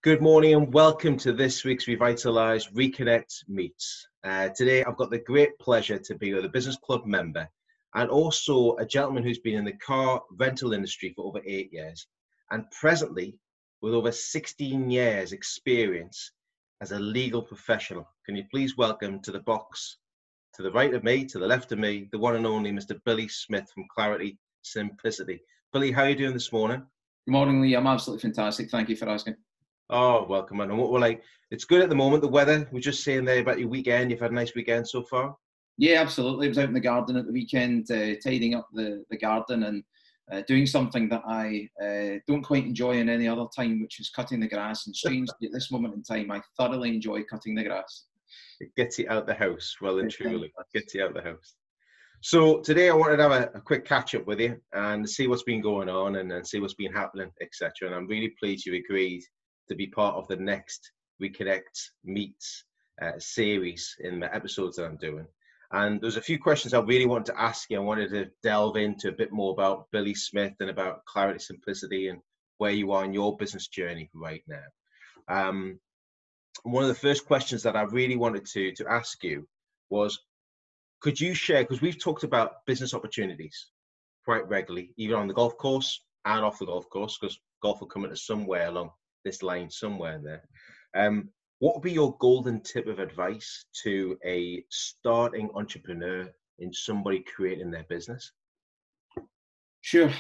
Good morning and welcome to this week's Revitalise ReConnect Meets. Today I've got the great pleasure to be with a business club member and also a gentleman who's been in the car rental industry for over 8 years and presently with over 16 years experience as a legal professional. Can you please welcome to the box, to the right of me, to the left of me, the one and only Mr. Billy Smith from Clarity Simplicity. Billy, how are you doing this morning? Good morning, Lee. I'm absolutely fantastic. Thank you for asking. Oh, welcome, man. And what we're like, it's good at the moment, the weather. We're just saying there about your weekend. You've had a nice weekend so far? Yeah, absolutely. I was out in the garden at the weekend, tidying up the garden and doing something that I don't quite enjoy in any other time, which is cutting the grass. And strangely, at this moment in time, I thoroughly enjoy cutting the grass. It gets you out the house, well and truly. It gets you out the house. So today I wanted to have a quick catch up with you and see what's been going on and see what's been happening, etc. And I'm really pleased you agreed to be part of the next ReConnect Meets series in the episodes that I'm doing. And there's a few questions I really wanted to ask you. I wanted to delve into a bit more about Billy Smith and about Clarity Simplicity and where you are in your business journey right now. One of the first questions that I really wanted to ask you was, could you share, because we've talked about business opportunities quite regularly, even on the golf course and off the golf course, because golf will come into somewhere along this line somewhere there. What would be your golden tip of advice to a starting entrepreneur in somebody creating their business? Sure.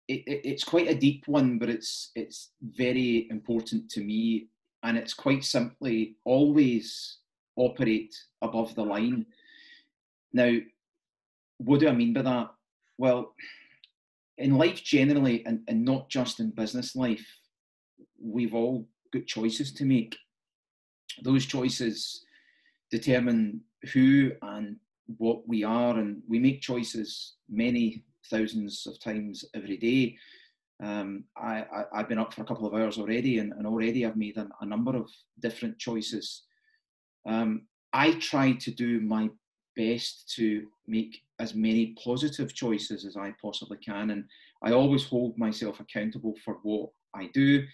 It's quite a deep one, but it's very important to me. And it's quite simply always operate above the line. Now, what do I mean by that? Well, in life generally, and not just in business life, we've all got choices to make. Those choices determine who and what we are, and we make choices many thousands of times every day. I've been up for a couple of hours already, and already I've made a number of different choices. I try to do my best to make as many positive choices as I possibly can, and I always hold myself accountable for what I do.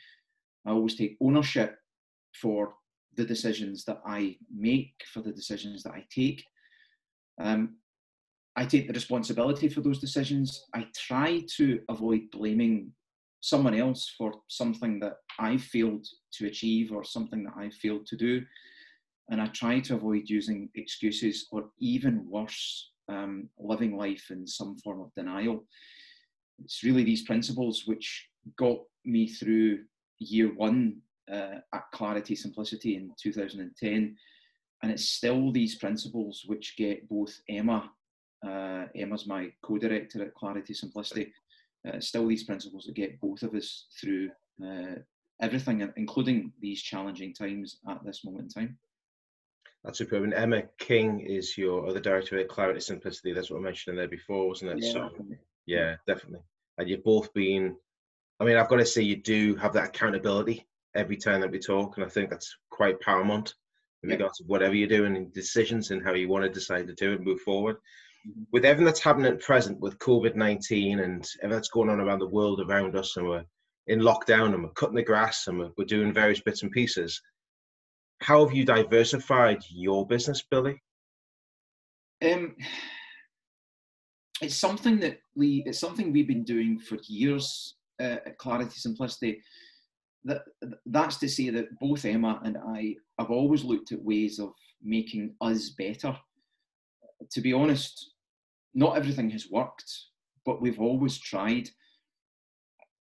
I always take ownership for the decisions that I make, for the decisions that I take. I take the responsibility for those decisions. I try to avoid blaming someone else for something that I failed to achieve or something that I failed to do. And I try to avoid using excuses or even worse, living life in some form of denial. It's really these principles which got me through year one at Clarity Simplicity in 2010. And it's still these principles which get both Emma's my co-director at Clarity Simplicity, still these principles that get both of us through everything, including these challenging times at this moment in time. That's superb. And Emma King is your other director at Clarity Simplicity. That's what I mentioned in there before, wasn't it? Yeah, so, yeah, definitely. And you've both been, I mean, I've got to say you do have that accountability every time that we talk. And I think that's quite paramount in regards to whatever you're doing and decisions and how you want to decide to do it and move forward. With everything that's happening at present with COVID-19 and everything that's going on around the world around us, and we're in lockdown and we're cutting the grass and we're doing various bits and pieces, how have you diversified your business, Billy? It's something that it's something we've been doing for years at Clarity Simplicity. That's to say that both Emma and I have always looked at ways of making us better. To be honest, not everything has worked, but we've always tried.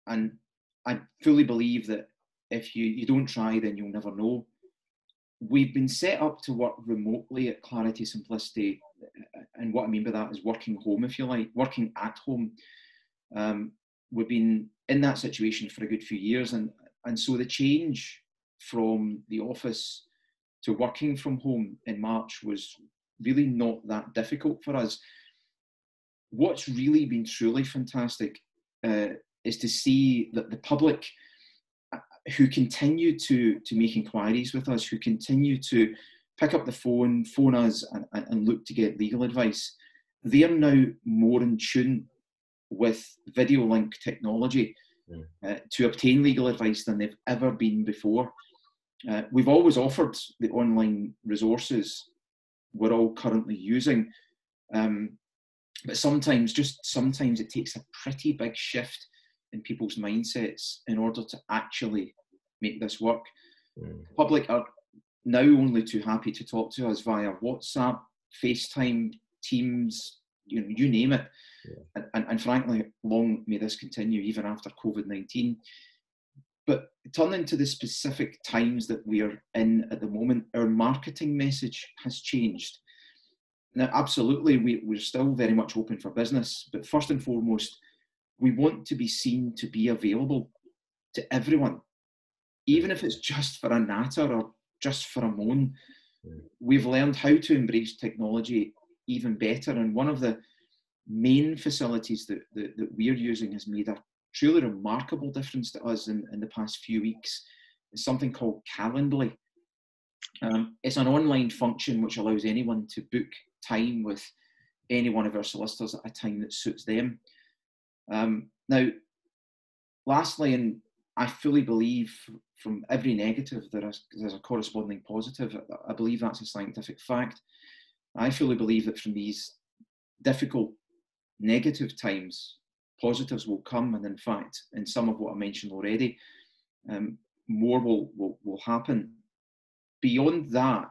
And I fully believe that if you don't try, then you'll never know. We've been set up to work remotely at Clarity Simplicity. And what I mean by that is working home, if you like, working at home. We've been in that situation for a good few years. And so the change from the office to working from home in March was really not that difficult for us. What's really been truly fantastic is to see that the public who continue to make inquiries with us, who continue to pick up the phone us and look to get legal advice, they are now more in tune with video link technology to obtain legal advice than they've ever been before. We've always offered the online resources we're all currently using, but sometimes it takes a pretty big shift in people's mindsets in order to actually make this work. The public are now only too happy to talk to us via WhatsApp, FaceTime, Teams, you name it. And frankly, long may this continue even after COVID-19. But turning to the specific times that we are in at the moment, our marketing message has changed. Now, absolutely, we're still very much open for business, but first and foremost, we want to be seen to be available to everyone, even if it's just for a natter or just for a moan. We've learned how to embrace technology even better, and one of the main facilities that we're using has made a truly remarkable difference to us in the past few weeks. It's something called Calendly. It's an online function which allows anyone to book time with any one of our solicitors at a time that suits them. Now, lastly, and I fully believe from every negative there's a corresponding positive. I believe that's a scientific fact. I fully believe that from these difficult negative times, positives will come, and in fact, in some of what I mentioned already, more will happen. Beyond that,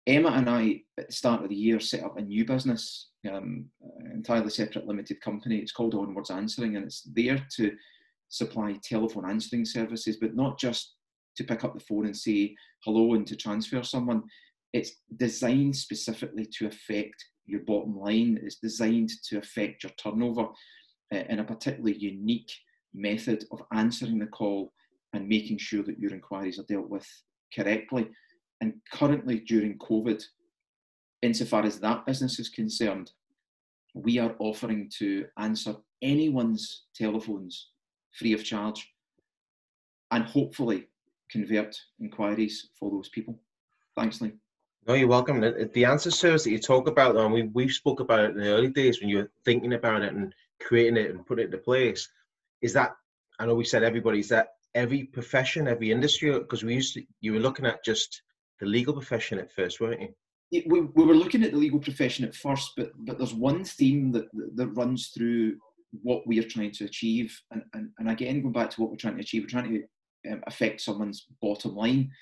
Emma and I, at the start of the year, set up a new business, entirely separate limited company. It's called Onwards Answering, and it's there to supply telephone answering services, but not just to pick up the phone and say hello and to transfer someone. It's designed specifically to affect your bottom line. It's designed to affect your turnover in a particularly unique method of answering the call and making sure that your inquiries are dealt with correctly. And currently during COVID, insofar as that business is concerned, we are offering to answer anyone's telephones free of charge and hopefully convert inquiries for those people. Thanks, Lee. No, you're welcome. The answer service that you talk about, and we spoke about it in the early days when you were thinking about it and creating it and putting it into place, is that, I know we said everybody, is that every profession, every industry? Because you were looking at just the legal profession at first, weren't you? We were looking at the legal profession at first, but there's one theme that runs through what we are trying to achieve. And again, going back to what we're trying to achieve, we're trying to affect someone's bottom line.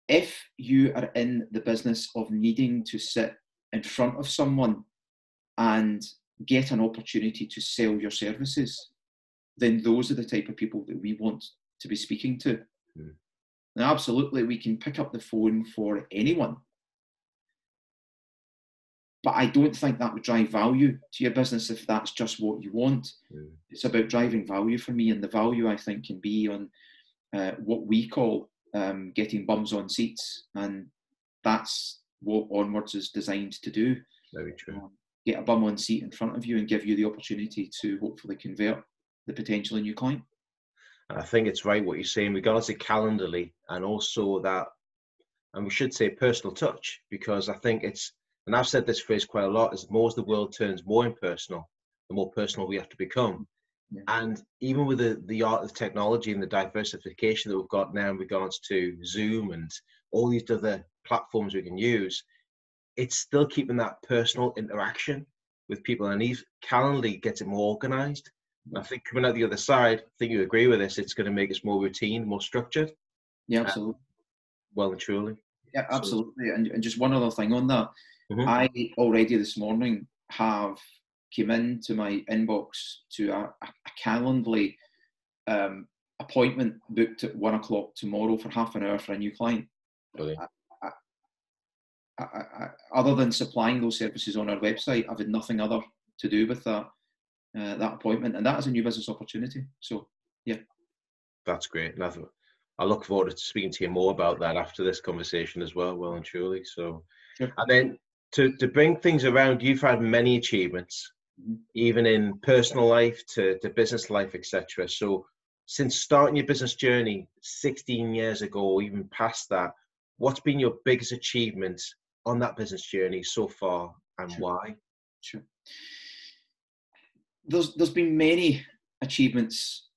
If you are in the business of needing to sit in front of someone and get an opportunity to sell your services, then those are the type of people that we want to be speaking to. Now, absolutely, we can pick up the phone for anyone, but I don't think that would drive value to your business if that's just what you want. It's about driving value for me, and the value I think can be on what we call getting bums on seats, and that's what Onwards is designed to do. Very true. Get a bum on seat in front of you and give you the opportunity to hopefully convert the potential new client. I think it's right what you're saying, regardless of Calendly, and also that, and we should say personal touch, because I think it's, and I've said this phrase quite a lot, as more as the world turns more impersonal, the more personal we have to become. Yeah. And even with the art of technology and the diversification that we've got now in regards to Zoom and all these other platforms we can use, it's still keeping that personal interaction with people. And Calendly gets it more organized. And I think coming out the other side, I think you agree with this, it's going to make us more routine, more structured. Yeah, absolutely. Well and truly. Yeah, absolutely. And just one other thing on that. I already this morning have came into my inbox to a Calendly appointment booked at 1 o'clock tomorrow for half an hour for a new client. Really? Other than supplying those services on our website, I've had nothing other to do with that appointment, and that is a new business opportunity. So, yeah. That's great. I look forward to speaking to you more about that after this conversation as well, well and truly. So, sure. And then to bring things around, you've had many achievements, even in personal life to business life, etc. So since starting your business journey 16 years ago, or even past that, what's been your biggest achievement on that business journey so far, and why? Sure. There's been many achievements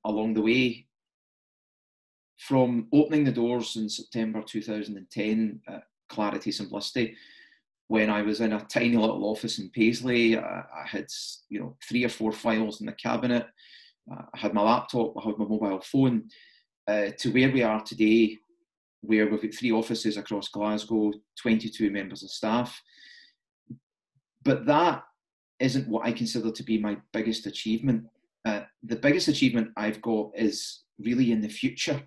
along the way, from opening the doors in September 2010 at Clarity Simplicity, when I was in a tiny little office in Paisley. I had 3 or 4 files in the cabinet. I had my laptop, I had my mobile phone, to where we are today, where we've got 3 offices across Glasgow, 22 members of staff. But that isn't what I consider to be my biggest achievement. The biggest achievement I've got is really in the future.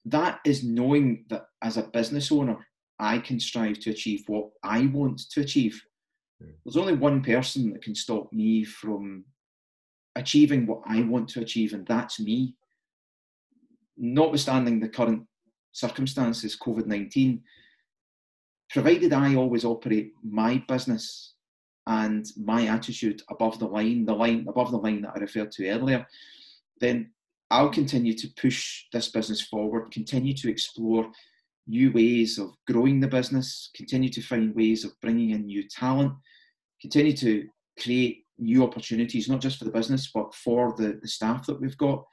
That is knowing that as a business owner, I can strive to achieve what I want to achieve. There's only one person that can stop me from achieving what I want to achieve, and that's me. Notwithstanding the current circumstances, COVID-19, provided I always operate my business and my attitude above the line above the line that I referred to earlier, then I'll continue to push this business forward, continue to explore new ways of growing the business, continue to find ways of bringing in new talent, continue to create new opportunities, not just for the business, but for the staff that we've got,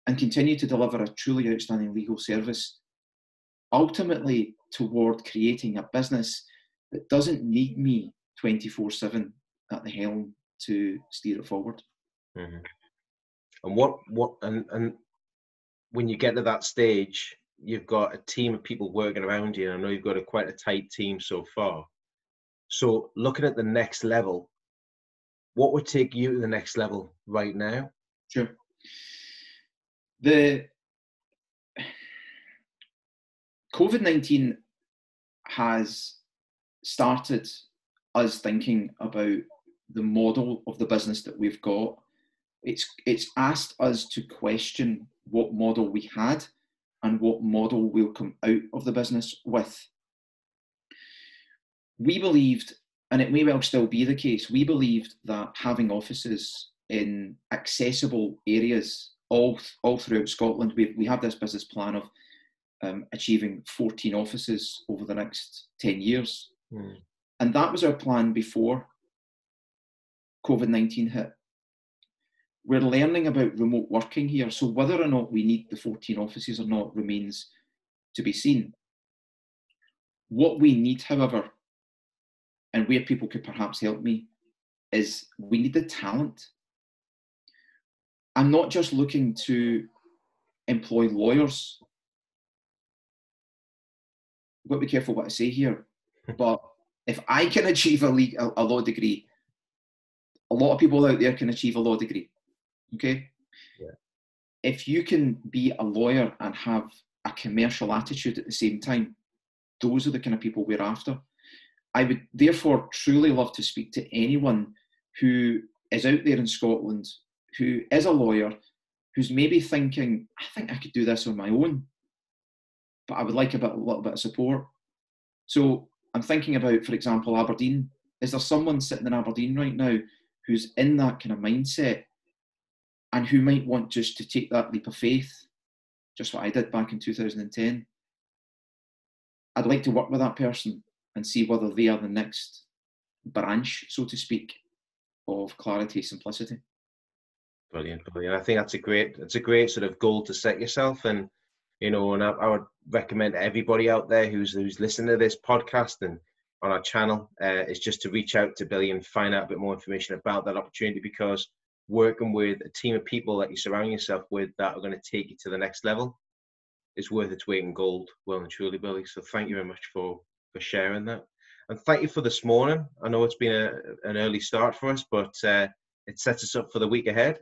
and continue to deliver a truly outstanding legal service, ultimately toward creating a business that doesn't need me 24/7 at the helm to steer it forward. Mm-hmm. And when you get to that stage, you've got a team of people working around you. And I know you've got quite a tight team so far. So looking at the next level, what would take you to the next level right now? Sure. The COVID-19 has started us thinking about the model of the business that we've got. It's asked us to question what model we had and what model we'll come out of the business with. We believed, and it may well still be the case, we believed that having offices in accessible areas all throughout Scotland, we have this business plan of achieving 14 offices over the next 10 years. And that was our plan before COVID-19 hit. We're learning about remote working here, so whether or not we need the 14 offices or not remains to be seen. What we need, however, and where people could perhaps help me, is we need the talent. I'm not just looking to employ lawyers. I've got to be careful what I say here, but if I can achieve a law degree, a lot of people out there can achieve a law degree. Okay? Yeah. If you can be a lawyer and have a commercial attitude at the same time, those are the kind of people we're after. I would therefore truly love to speak to anyone who is out there in Scotland, who is a lawyer, who's maybe thinking, I think I could do this on my own, but I would like a little bit of support. So I'm thinking about, for example, Aberdeen. Is there someone sitting in Aberdeen right now who's in that kind of mindset and who might want just to take that leap of faith, just what I did back in 2010? I'd like to work with that person and see whether they are the next branch, so to speak, of Clarity Simplicity. Brilliant. I think that's a great sort of goal to set yourself. And and I would recommend everybody out there who's listening to this podcast and on our channel is just to reach out to Billy and find out a bit more information about that opportunity, because working with a team of people that you surround yourself with that are going to take you to the next level is worth its weight in gold, well and truly, Billy. So thank you very much for sharing that. And thank you for this morning. I know it's been an early start for us, but it sets us up for the week ahead.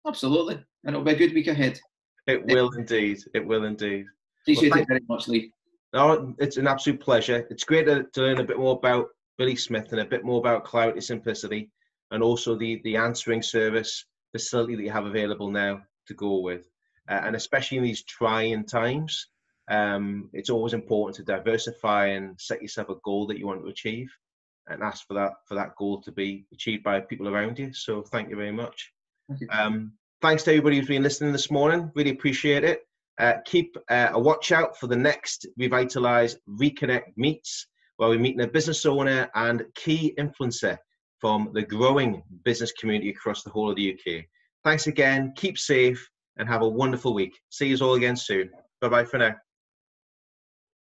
Absolutely. And it'll be a good week ahead. It will indeed. It will indeed. Appreciate it very much, Lee. No, it's an absolute pleasure. It's great to learn a bit more about Billy Smith and a bit more about Clarity Simplicity, and also the answering service facility that you have available now to go with. And especially in these trying times, it's always important to diversify and set yourself a goal that you want to achieve, and ask for that goal to be achieved by people around you. So thank you very much. Thank you. Thanks to everybody who's been listening this morning. Really appreciate it. Keep a watch out for the next Revitalise ReConnect meets, where we're meeting a business owner and key influencer from the growing business community across the whole of the UK. Thanks again, keep safe, and have a wonderful week. See you all again soon. Bye-bye for now.